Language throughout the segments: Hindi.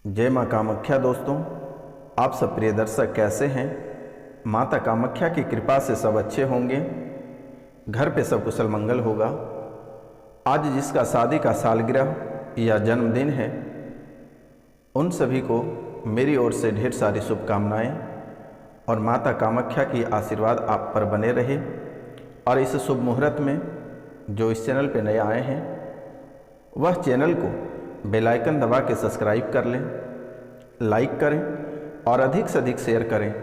जय माँ कामाख्या। दोस्तों, आप सब प्रिय दर्शक कैसे हैं? माता कामाख्या की कृपा से सब अच्छे होंगे, घर पे सब कुशल मंगल होगा। आज जिसका शादी का सालगिरह या जन्मदिन है, उन सभी को मेरी ओर से ढेर सारी शुभकामनाएं और माता कामाख्या की आशीर्वाद आप पर बने रहे। और इस शुभ मुहूर्त में जो इस चैनल पे नए आए हैं, वह चैनल को बेल आइकन दबा के सब्सक्राइब कर लें, लाइक करें और अधिक से अधिक शेयर करें।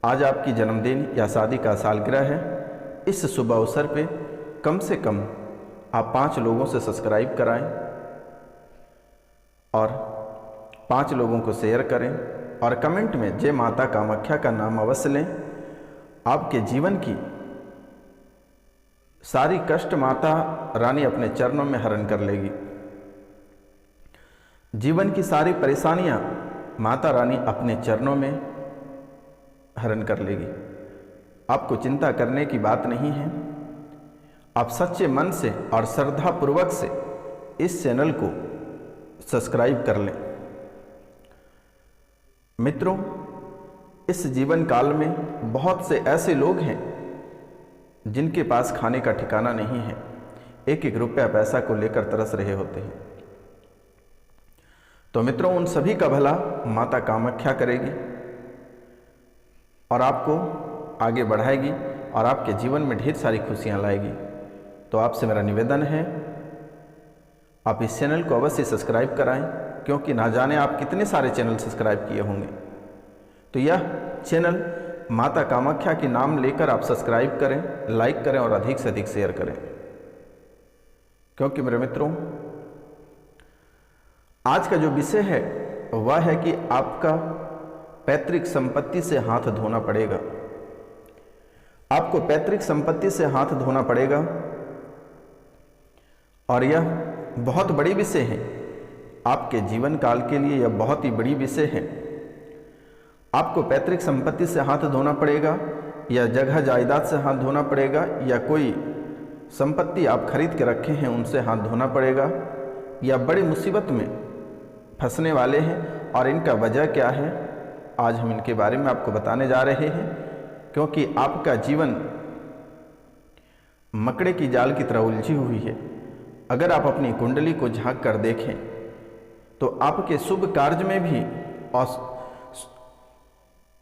आज आपकी जन्मदिन या शादी का सालगिरह है। इस शुभ अवसर पे कम से कम आप 5 लोगों से सब्सक्राइब कराएं और 5 लोगों को शेयर करें और कमेंट में जय माता कामाख्या का नाम अवश्य लें। आपके जीवन की सारी कष्ट माता रानी अपने चरणों में हरण कर लेगी। जीवन की सारी परेशानियां माता रानी अपने चरणों में हरण कर लेगी। आपको चिंता करने की बात नहीं है। आप सच्चे मन से और श्रद्धा पूर्वक से इस चैनल को सब्सक्राइब कर लें। मित्रों, इस जीवन काल में बहुत से ऐसे लोग हैं जिनके पास खाने का ठिकाना नहीं है, एक एक रुपया पैसा को लेकर तरस रहे होते हैं। तो मित्रों, उन सभी का भला माता कामाख्या करेगी और आपको आगे बढ़ाएगी और आपके जीवन में ढेर सारी खुशियां लाएगी। तो आपसे मेरा निवेदन है, आप इस चैनल को अवश्य सब्सक्राइब कराएं, क्योंकि ना जाने आप कितने सारे चैनल सब्सक्राइब किए होंगे। तो यह चैनल माता कामाख्या के नाम लेकर आप सब्सक्राइब करें, लाइक करें और अधिक से अधिक शेयर करें। क्योंकि मेरे मित्रों, आज का जो विषय है वह है कि आपका पैतृक संपत्ति से हाथ धोना पड़ेगा। आपको पैतृक संपत्ति से हाथ धोना पड़ेगा और यह बहुत बड़ी विषय है। आपके जीवन काल के लिए यह बहुत ही बड़ी विषय है। आपको पैतृक संपत्ति से हाथ धोना पड़ेगा, या जगह जायदाद से हाथ धोना पड़ेगा, या कोई संपत्ति आप खरीद के रखे हैं उनसे हाथ धोना पड़ेगा, या बड़ी मुसीबत में फंसने वाले हैं और इनका वजह क्या है, आज हम इनके बारे में आपको बताने जा रहे हैं। क्योंकि आपका जीवन मकड़े की जाल की तरह उलझी हुई है। अगर आप अपनी कुंडली को झांक कर देखें तो आपके शुभ कार्य में भी और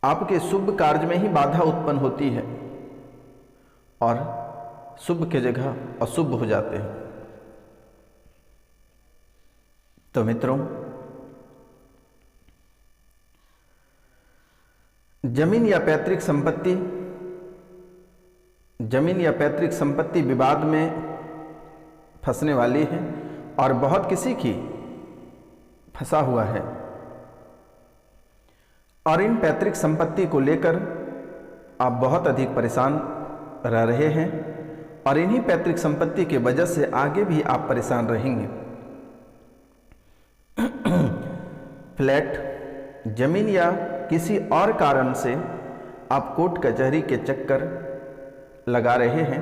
आपके शुभ कार्य में ही बाधा उत्पन्न होती है और शुभ के जगह अशुभ हो जाते हैं। तो मित्रों, जमीन या पैतृक संपत्ति विवाद में फंसने वाली है और बहुत किसी की फंसा हुआ है। और इन पैतृक संपत्ति को लेकर आप बहुत अधिक परेशान रह रहे हैं और इन्हीं पैतृक संपत्ति के वजह से आगे भी आप परेशान रहेंगे। फ्लैट, जमीन या किसी और कारण से आप कोर्ट कचहरी के चक्कर लगा रहे हैं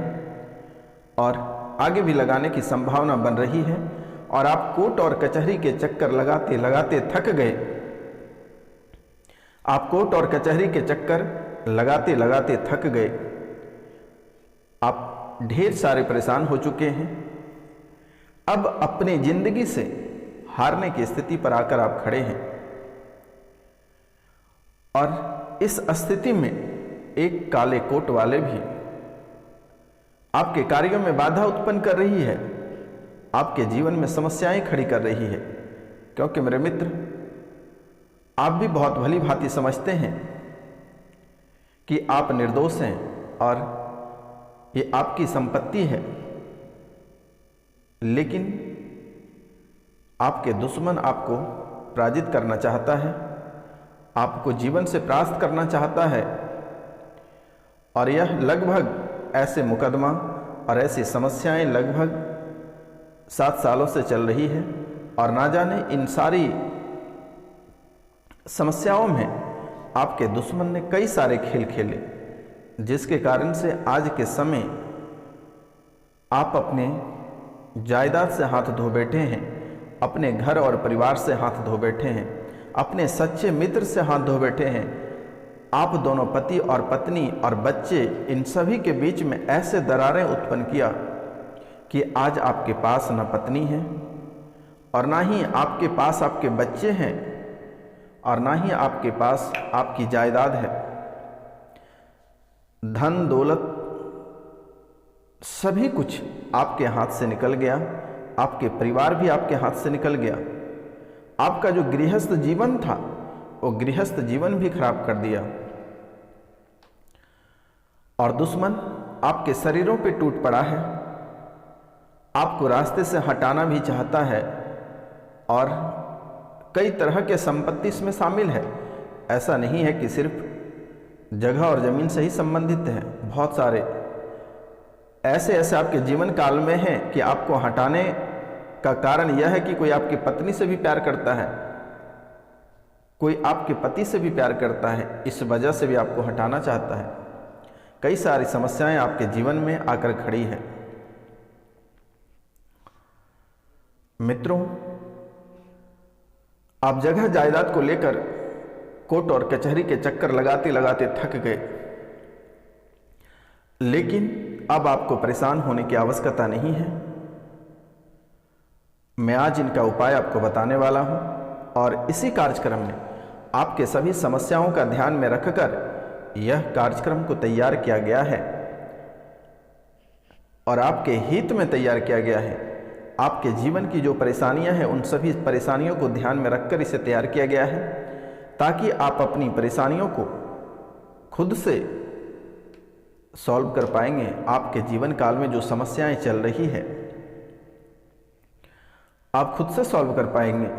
और आगे भी लगाने की संभावना बन रही है और आप कोर्ट और कचहरी के चक्कर लगाते लगाते थक गए। आप कोर्ट और कचहरी के चक्कर लगाते लगाते थक गए। आप ढेर सारे परेशान हो चुके हैं। अब अपनी जिंदगी से हारने की स्थिति पर आकर आप खड़े हैं और इस स्थिति में एक काले कोट वाले भी आपके कार्यों में बाधा उत्पन्न कर रही है, आपके जीवन में समस्याएं खड़ी कर रही है। क्योंकि मेरे मित्र, आप भी बहुत भली भांति समझते हैं कि आप निर्दोष हैं और ये आपकी संपत्ति है, लेकिन आपके दुश्मन आपको पराजित करना चाहता है, आपको जीवन से परास्त करना चाहता है। और यह लगभग ऐसे मुकदमा और ऐसी समस्याएं लगभग 7 सालों से चल रही है और ना जाने इन सारी समस्याओं में आपके दुश्मन ने कई सारे खेल खेले, जिसके कारण से आज के समय आप अपने जायदाद से हाथ धो बैठे हैं अपने घर और परिवार से हाथ धो बैठे हैं, अपने सच्चे मित्र से हाथ धो बैठे हैं। आप दोनों पति और पत्नी और बच्चे, इन सभी के बीच में ऐसे दरारें उत्पन्न किया कि आज आपके पास न पत्नी है और ना ही आपके पास आपके बच्चे हैं और ना ही आपके पास आपकी जायदाद है। धन दौलत सभी कुछ आपके हाथ से निकल गया, आपके परिवार भी आपके हाथ से निकल गया। आपका जो गृहस्थ जीवन था वो गृहस्थ जीवन भी खराब कर दिया और दुश्मन आपके शरीरों पे टूट पड़ा है, आपको रास्ते से हटाना भी चाहता है और कई तरह के संपत्ति इसमें शामिल है। ऐसा नहीं है कि सिर्फ जगह और ज़मीन से ही संबंधित है, बहुत सारे ऐसे आपके जीवन काल में हैं कि आपको हटाने का कारण यह है कि कोई आपकी पत्नी से भी प्यार करता है, कोई आपके पति से भी प्यार करता है, इस वजह से भी आपको हटाना चाहता है। कई सारी समस्याएं आपके जीवन में आकर खड़ी हैं। मित्रों, आप जगह जायदाद को लेकर कोर्ट और कचहरी के चक्कर लगाते लगाते थक गए, लेकिन अब आपको परेशान होने की आवश्यकता नहीं है। मैं आज इनका उपाय आपको बताने वाला हूं और इसी कार्यक्रम में आपके सभी समस्याओं का ध्यान में रखकर यह कार्यक्रम को तैयार किया गया है और आपके हित में तैयार किया गया है। आपके जीवन की जो परेशानियां हैं उन सभी परेशानियों को ध्यान में रखकर इसे तैयार किया गया है ताकि आप अपनी परेशानियों को खुद से सॉल्व कर पाएंगे। आपके जीवन काल में जो समस्याएं चल रही है आप खुद से सॉल्व कर पाएंगे।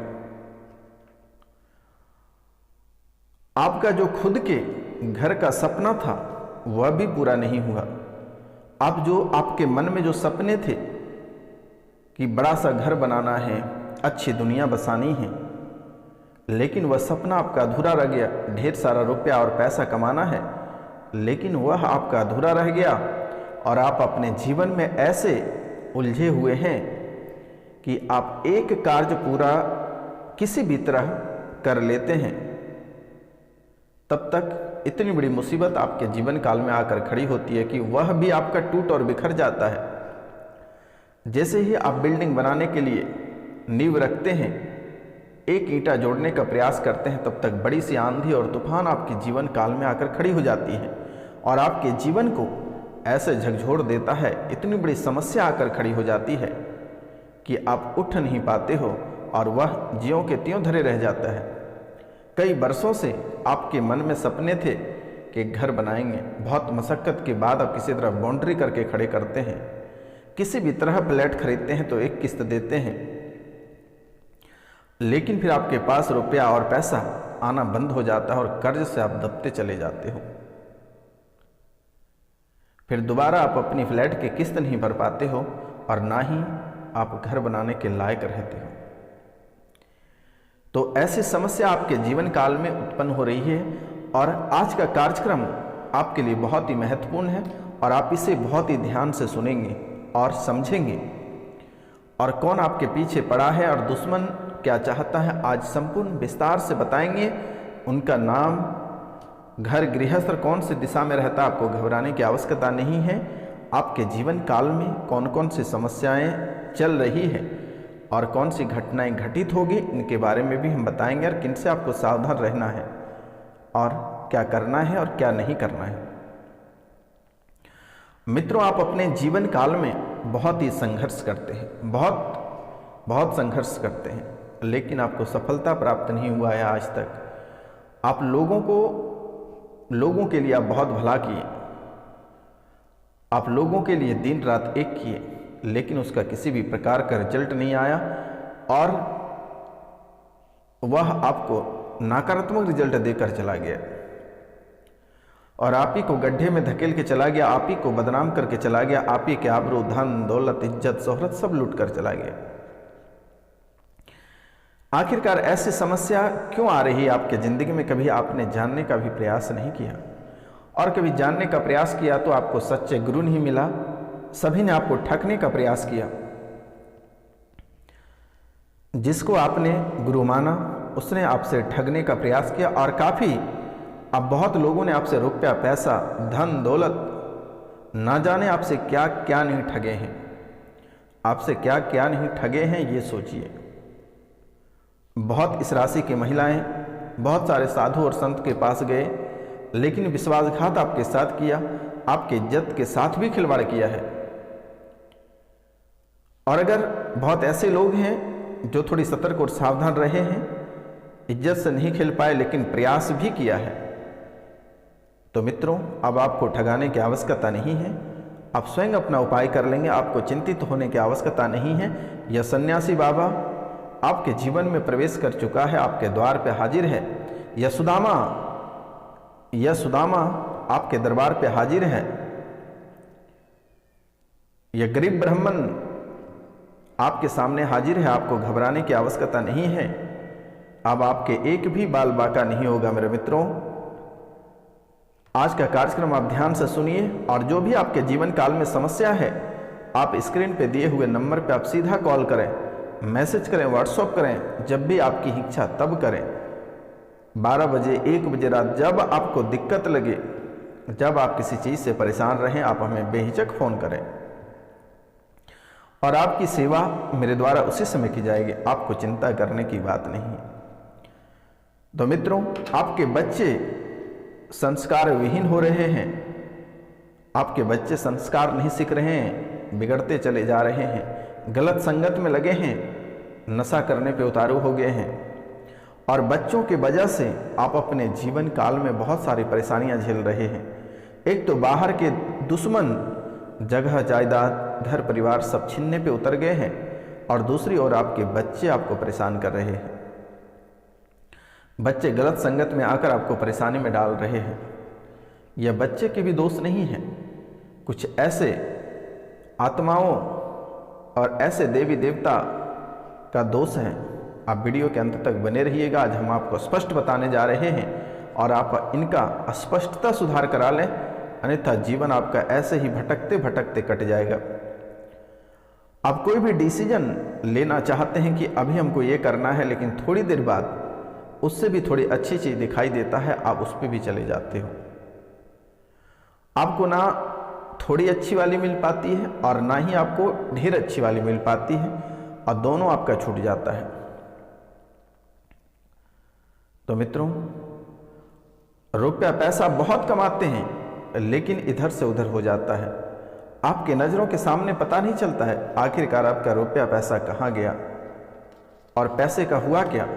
आपका जो खुद के घर का सपना था वह भी पूरा नहीं हुआ। आप जो आपके मन में जो सपने थे कि बड़ा सा घर बनाना है, अच्छी दुनिया बसानी है, लेकिन वह सपना आपका अधूरा रह गया। ढेर सारा रुपया और पैसा कमाना है, लेकिन वह आपका अधूरा रह गया और आप अपने जीवन में ऐसे उलझे हुए हैं कि आप एक कार्य पूरा किसी भी तरह कर लेते हैं, तब तक इतनी बड़ी मुसीबत आपके जीवन काल में आकर खड़ी होती है कि वह भी आपका टूट और बिखर जाता है। जैसे ही आप बिल्डिंग बनाने के लिए नींव रखते हैं, एक ईंटा जोड़ने का प्रयास करते हैं, तब तक बड़ी सी आंधी और तूफान आपके जीवन काल में आकर खड़ी हो जाती है और आपके जीवन को ऐसे झकझोर देता है, इतनी बड़ी समस्या आकर खड़ी हो जाती है कि आप उठ नहीं पाते हो और वह ज्यों के त्यों धरे रह जाता है। कई वर्षों से आपके मन में सपने थे कि घर बनाएंगे, बहुत मशक्क़त के बाद आप किसी तरह बाउंड्री करके खड़े करते हैं, किसी भी तरह फ्लैट खरीदते हैं तो एक किस्त देते हैं, लेकिन फिर आपके पास रुपया और पैसा आना बंद हो जाता है और कर्ज से आप दबते चले जाते हो। फिर दोबारा आप अपनी फ्लैट की किस्त नहीं भर पाते हो और ना ही आप घर बनाने के लायक रहते हो। तो ऐसी समस्या आपके जीवन काल में उत्पन्न हो रही है और आज का कार्यक्रम आपके लिए बहुत ही महत्वपूर्ण है और आप इसे बहुत ही ध्यान से सुनेंगे और समझेंगे और कौन आपके पीछे पड़ा है और दुश्मन क्या चाहता है, आज संपूर्ण विस्तार से बताएंगे। उनका नाम, घर, गृहस्थ कौन सी दिशा में रहता है, आपको घबराने की आवश्यकता नहीं है। आपके जीवन काल में कौन कौन सी समस्याएं चल रही है और कौन सी घटनाएं घटित होगी, इनके बारे में भी हम बताएंगे और किन से आपको सावधान रहना है और क्या करना है और क्या नहीं करना है। मित्रों, आप अपने जीवन काल में बहुत ही संघर्ष करते हैं, बहुत संघर्ष करते हैं, लेकिन आपको सफलता प्राप्त नहीं हुआ है आज तक। आप लोगों के लिए आप बहुत भला किए, आप लोगों के लिए दिन रात एक किए, लेकिन उसका किसी भी प्रकार का रिजल्ट नहीं आया और वह आपको नकारात्मक रिजल्ट देकर चला गया और आप ही को गड्ढे में धकेल के चला गया, आप ही को बदनाम करके चला गया, आप ही के आबरू, धन, दौलत, इज्जत, शोहरत सब लूट कर चला गया। आखिरकार ऐसी समस्या क्यों आ रही है आपके जिंदगी में? कभी आपने जानने का भी प्रयास नहीं किया और कभी जानने का प्रयास किया तो आपको सच्चे गुरु नहीं मिला, सभी ने आपको ठगने का प्रयास किया। जिसको आपने गुरु माना उसने आपसे ठगने का प्रयास किया, और काफ़ी अब बहुत लोगों ने आपसे रुपया पैसा धन दौलत ना जाने आपसे क्या क्या नहीं ठगे हैं। आपसे क्या क्या नहीं ठगे हैं ये सोचिए। बहुत इस राशि की महिलाएं बहुत सारे साधु और संत के पास गए, लेकिन विश्वासघात आपके साथ किया, आपके इज्जत के साथ भी खिलवाड़ किया है। और अगर बहुत ऐसे लोग हैं जो थोड़ी सतर्क और सावधान रहे हैं, इज्जत से नहीं खेल पाए लेकिन प्रयास भी किया है, तो मित्रों अब आपको ठगाने की आवश्यकता नहीं है। आप स्वयं अपना उपाय कर लेंगे, आपको चिंतित होने की आवश्यकता नहीं है। यह सन्यासी बाबा आपके जीवन में प्रवेश कर चुका है, आपके द्वार पे हाजिर है। यह सुदामा आपके दरबार पे हाजिर है। यह गरीब ब्राह्मण आपके सामने हाजिर है। आपको घबराने की आवश्यकता नहीं है। अब आपके एक भी बाल बाका नहीं होगा मेरे मित्रों। आज का कार्यक्रम आप ध्यान से सुनिए, और जो भी आपके जीवन काल में समस्या है, आप स्क्रीन पे दिए हुए नंबर पे आप सीधा कॉल करें, मैसेज करें, व्हाट्सएप करें, जब भी आपकी इच्छा तब करें। 12 बजे 1 बजे रात जब आपको दिक्कत लगे, जब आप किसी चीज़ से परेशान रहें, आप हमें बेहिचक फ़ोन करें और आपकी सेवा मेरे द्वारा उसी समय की जाएगी। आपको चिंता करने की बात नहीं है। तो मित्रों आपके बच्चे संस्कार विहीन हो रहे हैं, आपके बच्चे संस्कार नहीं सीख रहे हैं, बिगड़ते चले जा रहे हैं, गलत संगत में लगे हैं, नशा करने पे उतारू हो गए हैं, और बच्चों की वजह से आप अपने जीवन काल में बहुत सारी परेशानियां झेल रहे हैं। एक तो बाहर के दुश्मन जगह जायदाद घर परिवार सब छीनने पे उतर गए हैं, और दूसरी ओर आपके बच्चे आपको परेशान कर रहे हैं। बच्चे गलत संगत में आकर आपको परेशानी में डाल रहे हैं। यह बच्चे के भी दोष नहीं है, कुछ ऐसे आत्माओं और ऐसे देवी देवता का दोष है। आप वीडियो के अंत तक बने रहिएगा। आज हम आपको स्पष्ट बताने जा रहे हैं, और आप इनका स्पष्टता सुधार करा लें, अन्यथा जीवन आपका ऐसे ही भटकते भटकते कट जाएगा। आप कोई भी डिसीजन लेना चाहते हैं कि अभी हमको ये करना है, लेकिन थोड़ी देर बाद उससे भी थोड़ी अच्छी चीज दिखाई देता है, आप उस पर भी चले जाते हो। आपको ना थोड़ी अच्छी वाली मिल पाती है और ना ही आपको ढेर अच्छी वाली मिल पाती है, और दोनों आपका छूट जाता है। तो मित्रों रुपया पैसा बहुत कमाते हैं, लेकिन इधर से उधर हो जाता है। आपके नज़रों के सामने पता नहीं चलता है आखिरकार आपका रुपया पैसा कहाँ गया और पैसे का हुआ क्या।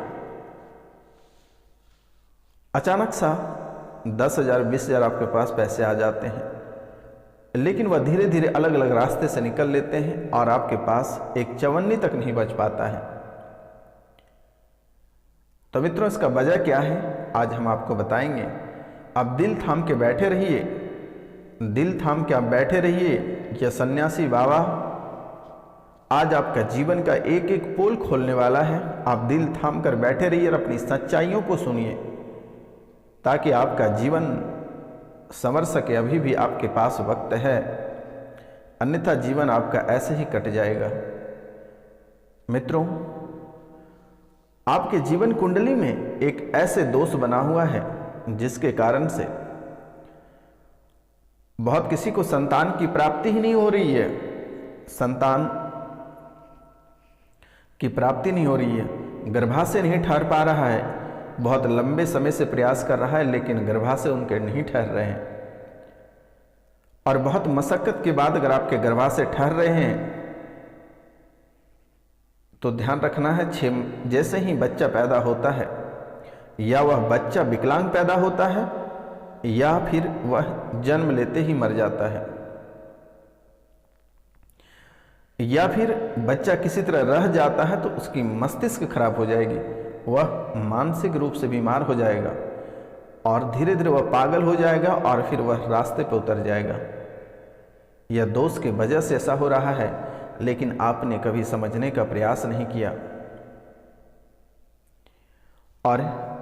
अचानक सा 10,000 20,000 आपके पास पैसे आ जाते हैं, लेकिन वह धीरे धीरे अलग अलग रास्ते से निकल लेते हैं, और आपके पास एक चवन्नी तक नहीं बच पाता है। तो मित्रों इसका वजह क्या है आज हम आपको बताएंगे। आप दिल थाम के बैठे रहिए, दिल थाम के आप बैठे रहिए। यह सन्यासी बाबा आज आपका जीवन का एक एक पोल खोलने वाला है। आप दिल थाम कर बैठे रहिए और अपनी सच्चाइयों को सुनिए, ताकि आपका जीवन संवर सके। अभी भी आपके पास वक्त है, अन्यथा जीवन आपका ऐसे ही कट जाएगा। मित्रों आपके जीवन कुंडली में एक ऐसे दोष बना हुआ है जिसके कारण से बहुत किसी को संतान की प्राप्ति ही नहीं हो रही है। संतान की प्राप्ति नहीं हो रही है, गर्भाशय नहीं ठहर पा रहा है, बहुत लंबे समय से प्रयास कर रहा है, लेकिन गर्भाशय उनके नहीं ठहर रहे हैं। और बहुत मशक्कत के बाद अगर आपके गर्भाशय ठहर रहे हैं तो ध्यान रखना है, जैसे ही बच्चा पैदा होता है, या वह बच्चा विकलांग पैदा होता है, या फिर वह जन्म लेते ही मर जाता है, या फिर बच्चा किसी तरह रह जाता है तो उसकी मस्तिष्क खराब हो जाएगी, वह मानसिक रूप से बीमार हो जाएगा, और धीरे धीरे वह पागल हो जाएगा, और फिर वह रास्ते पर उतर जाएगा। यह दोष की वजह से ऐसा हो रहा है, लेकिन आपने कभी समझने का प्रयास नहीं किया, और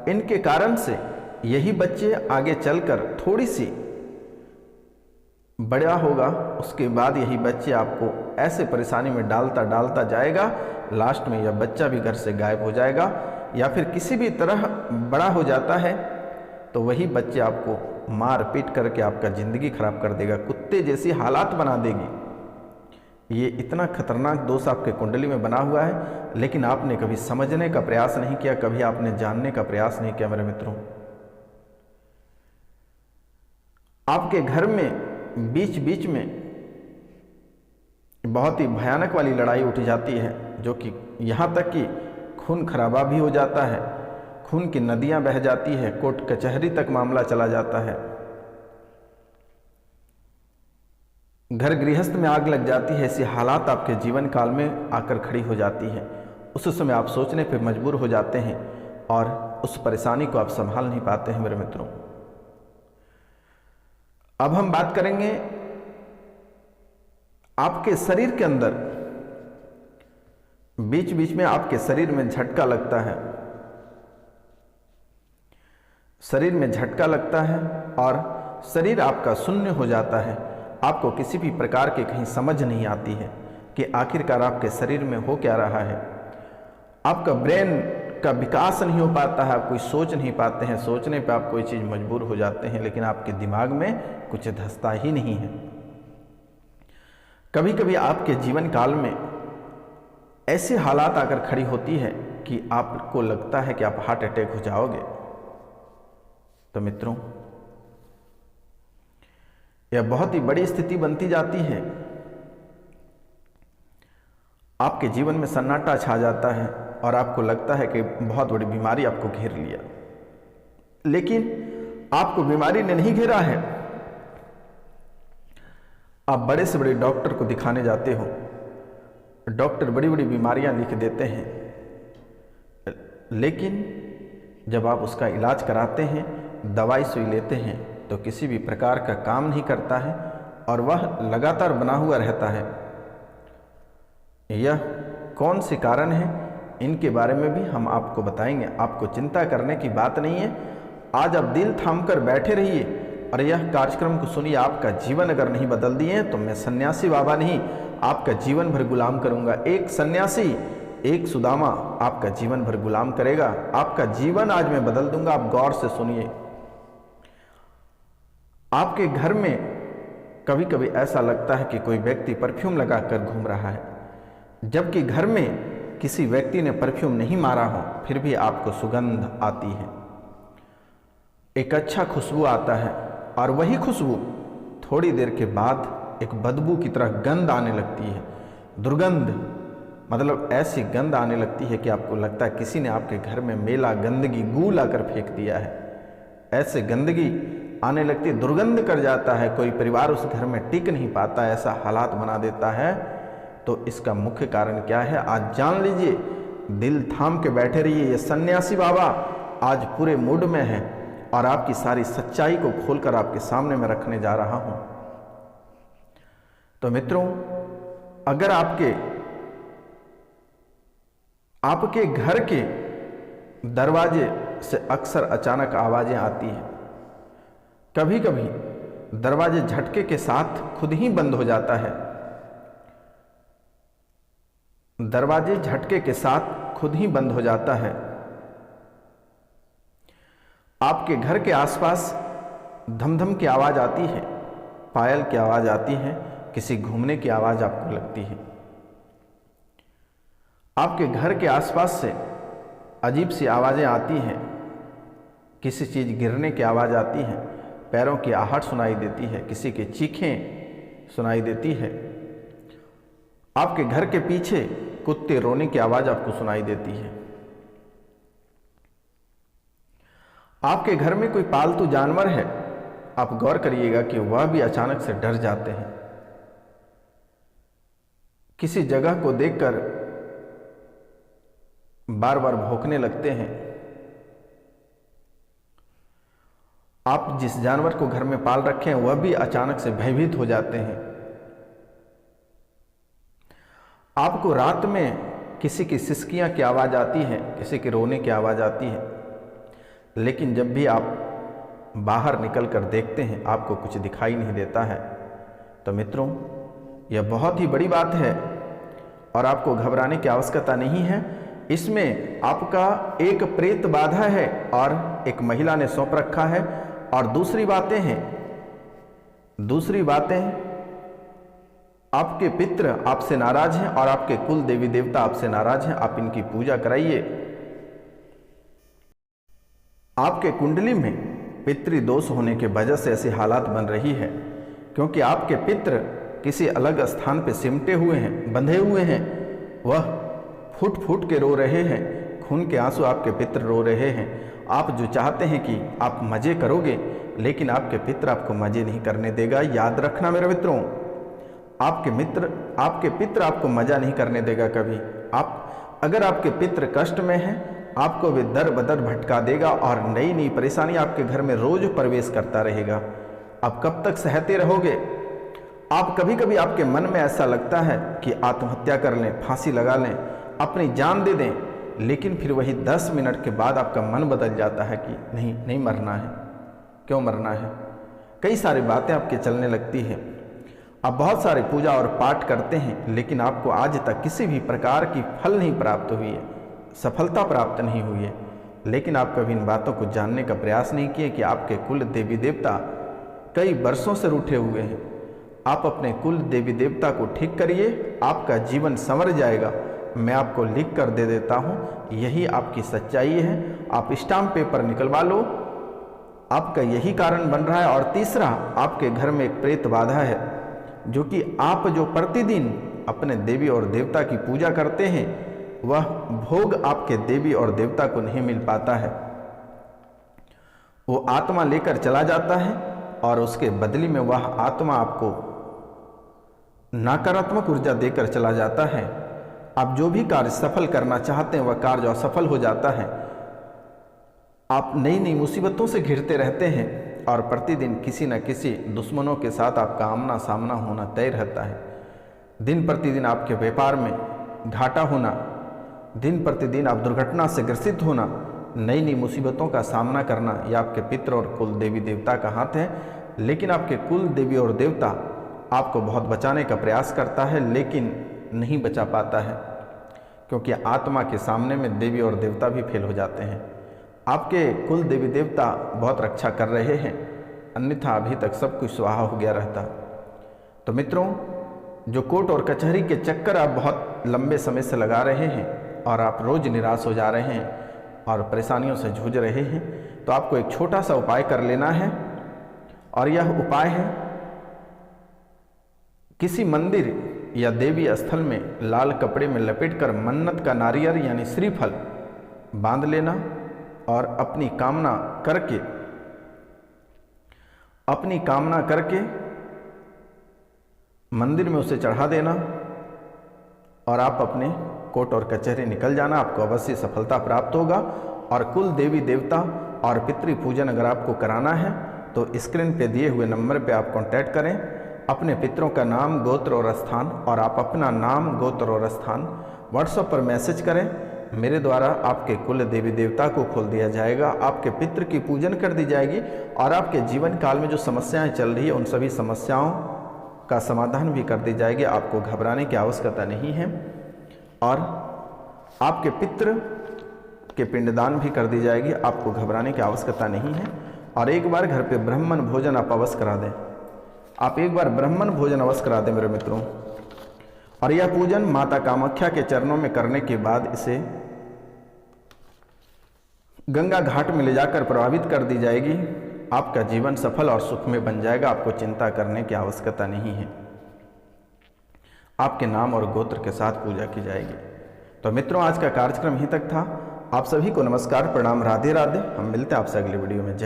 इनके कारण से यही बच्चे आगे चलकर थोड़ी सी बड़ा होगा, उसके बाद यही बच्चे आपको ऐसे परेशानी में डालता डालता जाएगा लास्ट में यह बच्चा भी घर से गायब हो जाएगा, या फिर किसी भी तरह बड़ा हो जाता है तो वही बच्चे आपको मार पीट करके आपका ज़िंदगी खराब कर देगा, कुत्ते जैसी हालात बना देगी। ये इतना खतरनाक दोष आपके कुंडली में बना हुआ है, लेकिन आपने कभी समझने का प्रयास नहीं किया, कभी आपने जानने का प्रयास नहीं किया। मेरे मित्रों, आपके घर में बीच बीच में बहुत ही भयानक वाली लड़ाई उठ जाती है, जो कि यहाँ तक कि खून खराबा भी हो जाता है, खून की नदियां बह जाती है, कोर्ट कचहरी तक मामला चला जाता है, घर गृहस्थ में आग लग जाती है। ऐसी हालात आपके जीवन काल में आकर खड़ी हो जाती है। उस समय आप सोचने पर मजबूर हो जाते हैं और उस परेशानी को आप संभाल नहीं पाते हैं। मेरे मित्रों, अब हम बात करेंगे आपके शरीर के अंदर बीच बीच में आपके शरीर में झटका लगता है, शरीर में झटका लगता है और शरीर आपका शून्य हो जाता है। आपको किसी भी प्रकार की कहीं समझ नहीं आती है कि आखिरकार आपके शरीर में हो क्या रहा है। आपका ब्रेन का विकास नहीं हो पाता है, आप कोई सोच नहीं पाते हैं, सोचने पे आप कोई चीज़ मजबूर हो जाते हैं, लेकिन आपके दिमाग में कुछ धंसता ही नहीं है। कभी कभी आपके जीवन काल में ऐसे हालात आकर खड़ी होती है कि आपको लगता है कि आप हार्ट अटैक हो जाओगे। तो मित्रों, यह बहुत ही बड़ी स्थिति बनती जाती है। आपके जीवन में सन्नाटा छा जाता है और आपको लगता है कि बहुत बड़ी बीमारी आपको घेर लिया, लेकिन आपको बीमारी ने नहीं घेरा है। आप बड़े से बड़े डॉक्टर को दिखाने जाते हो, डॉक्टर बड़ी बड़ी बीमारियां लिख देते हैं, लेकिन जब आप उसका इलाज कराते हैं, दवाई सुई लेते हैं, तो किसी भी प्रकार का काम नहीं करता है और वह लगातार बना हुआ रहता है। यह कौन से कारण है, इनके बारे में भी हम आपको बताएंगे। आपको चिंता करने की बात नहीं है। आज आप दिल थामकर बैठे रहिए और यह कार्यक्रम को सुनिए। आपका जीवन अगर नहीं बदल दिए तो मैं सन्यासी बाबा नहीं, आपका जीवन भर गुलाम करूंगा। एक सन्यासी, एक सुदामा आपका जीवन भर गुलाम करेगा। आपका जीवन आज मैं बदल दूंगा। आप गौर से सुनिए। आपके घर में कभी कभी ऐसा लगता है कि कोई व्यक्ति परफ्यूम लगाकर घूम रहा है, जबकि घर में किसी व्यक्ति ने परफ्यूम नहीं मारा हो, फिर भी आपको सुगंध आती है, एक अच्छा खुशबू आता है, और वही खुशबू थोड़ी देर के बाद एक बदबू की तरह गंध आने लगती है। दुर्गंध, मतलब ऐसी गंध आने लगती है कि आपको लगता है किसी ने आपके घर में मेला गंदगी गू लाकर फेंक दिया है। ऐसे गंदगी आने लगती है, दुर्गंध कर जाता है, कोई परिवार उस घर में टिक नहीं पाता, ऐसा हालात बना देता है। तो इसका मुख्य कारण क्या है, आज जान लीजिए। दिल थाम के बैठे रहिए। ये सन्यासी बाबा आज पूरे मूड में है और आपकी सारी सच्चाई को खोलकर आपके सामने में रखने जा रहा हूं। तो मित्रों, अगर आपके घर के दरवाजे से अक्सर अचानक आवाजें आती हैं, कभी कभी दरवाजे झटके के साथ खुद ही बंद हो जाता है, दरवाजे झटके के साथ खुद ही बंद हो जाता है। आपके घर के आसपास धमधम की आवाज आती है, पायल की आवाज आती है, किसी घूमने की आवाज आपको लगती है। आपके घर के आसपास से अजीब सी आवाजें आती हैं, किसी चीज गिरने की आवाज आती है, पैरों की आहट सुनाई देती है, किसी की चीखें सुनाई देती है। आपके घर के पीछे कुत्ते रोने की आवाज आपको सुनाई देती है। आपके घर में कोई पालतू जानवर है, आप गौर करिएगा कि वह भी अचानक से डर जाते हैं, किसी जगह को देखकर बार बार भौंकने लगते हैं। आप जिस जानवर को घर में पाल रखे हैं वह भी अचानक से भयभीत हो जाते हैं। आपको रात में किसी की सिसकियां की आवाज आती है, किसी के रोने की आवाज आती है, लेकिन जब भी आप बाहर निकलकर देखते हैं आपको कुछ दिखाई नहीं देता है। तो मित्रों, यह बहुत ही बड़ी बात है और आपको घबराने की आवश्यकता नहीं है। इसमें आपका एक प्रेत बाधा है और एक महिला ने सौंप रखा है। और दूसरी बातें आपके पितृ आपसे नाराज हैं और आपके कुल देवी देवता आपसे नाराज हैं। आप इनकी पूजा कराइए। आपके कुंडली में पितृदोष होने के वजह से ऐसी हालात बन रही है, क्योंकि आपके पितृ किसी अलग स्थान पे सिमटे हुए हैं, बंधे हुए हैं। वह फूट फूट के रो रहे हैं, खून के आंसू आपके पितृ रो रहे हैं। आप जो चाहते हैं कि आप मज़े करोगे, लेकिन आपके पितृ आपको मज़े नहीं करने देगा। याद रखना मेरे मित्रों, आपके पितृ आपको मज़ा नहीं करने देगा कभी। अगर आपके पितृ कष्ट में हैं, आपको वे दर बदर भटका देगा और नई नई परेशानी आपके घर में रोज प्रवेश करता रहेगा। आप कब तक सहते रहोगे? आप कभी कभी आपके मन में ऐसा लगता है कि आत्महत्या कर लें, फांसी लगा लें, अपनी जान दे दें, लेकिन फिर वही 10 मिनट के बाद आपका मन बदल जाता है कि नहीं मरना है। क्यों मरना है? कई सारी बातें आपके चलने लगती है। आप बहुत सारे पूजा और पाठ करते हैं, लेकिन आपको आज तक किसी भी प्रकार की फल नहीं प्राप्त हुई है, सफलता प्राप्त नहीं हुई है। लेकिन आप कभी इन बातों को जानने का प्रयास नहीं किए कि आपके कुल देवी देवता कई वर्षों से रूठे हुए हैं। आप अपने कुल देवी देवता को ठीक करिए, आपका जीवन संवर जाएगा। मैं आपको लिख कर दे देता हूँ, यही आपकी सच्चाई है। आप स्टाम्प पेपर निकलवा लो, आपका यही कारण बन रहा है। और तीसरा, आपके घर में एक प्रेत बाधा है, जो कि आप जो प्रतिदिन अपने देवी और देवता की पूजा करते हैं, वह भोग आपके देवी और देवता को नहीं मिल पाता है। वो आत्मा लेकर चला जाता है और उसके बदले में वह आत्मा आपको नकारात्मक ऊर्जा देकर चला जाता है। आप जो भी कार्य सफल करना चाहते हैं, वह कार्य असफल हो जाता है। आप नई नई मुसीबतों से घिरते रहते हैं और प्रतिदिन किसी न किसी दुश्मनों के साथ आपका आमना सामना होना तय रहता है। दिन प्रतिदिन आपके व्यापार में घाटा होना, दिन प्रतिदिन आप दुर्घटना से ग्रसित होना, नई नई मुसीबतों का सामना करना, यह आपके पितृ और कुल देवी देवता का हाथ है। लेकिन आपके कुल देवी और देवता आपको बहुत बचाने का प्रयास करता है, लेकिन नहीं बचा पाता है, क्योंकि आत्मा के सामने में देवी और देवता भी फेल हो जाते हैं। आपके कुल देवी देवता बहुत रक्षा कर रहे हैं, अन्यथा अभी तक सब कुछ स्वाहा हो गया रहता। तो मित्रों, जो कोर्ट और कचहरी के चक्कर आप बहुत लंबे समय से लगा रहे हैं और आप रोज निराश हो जा रहे हैं और परेशानियों से जूझ रहे हैं, तो आपको एक छोटा सा उपाय कर लेना है। और यह उपाय है, किसी मंदिर या देवी स्थल में लाल कपड़े में लपेटकर मन्नत का नारियल यानी श्रीफल बांध लेना और अपनी कामना करके मंदिर में उसे चढ़ा देना और आप अपने कोर्ट और कचहरी निकल जाना। आपको अवश्य सफलता प्राप्त होगा। और कुल देवी देवता और पितृ पूजन अगर आपको कराना है तो स्क्रीन पे दिए हुए नंबर पे आप कांटेक्ट करें। अपने पितरों का नाम, गोत्र और स्थान, और आप अपना नाम, गोत्र और स्थान व्हाट्सएप पर मैसेज करें। मेरे द्वारा आपके कुल देवी देवता को खोल दिया जाएगा, आपके पितृ की पूजन कर दी जाएगी और आपके जीवन काल में जो समस्याएं चल रही है उन सभी समस्याओं का समाधान भी कर दी जाएगी। आपको घबराने की आवश्यकता नहीं है। और आपके पितृ के पिंडदान भी कर दी जाएगी, आपको घबराने की आवश्यकता नहीं है। और एक बार घर पे ब्राह्मण भोजन आप अवश्य करा दें। आप एक बार ब्राह्मण भोजन अवश्य करा दें मेरे मित्रों। और यह पूजन माता कामाख्या के चरणों में करने के बाद इसे गंगा घाट में ले जाकर प्रभावित कर दी जाएगी। आपका जीवन सफल और सुखमय बन जाएगा। आपको चिंता करने की आवश्यकता नहीं है। आपके नाम और गोत्र के साथ पूजा की जाएगी। तो मित्रों, आज का कार्यक्रम यहीं तक था। आप सभी को नमस्कार, प्रणाम, राधे राधे। हम मिलते हैं आपसे अगली वीडियो में। जय हिंद।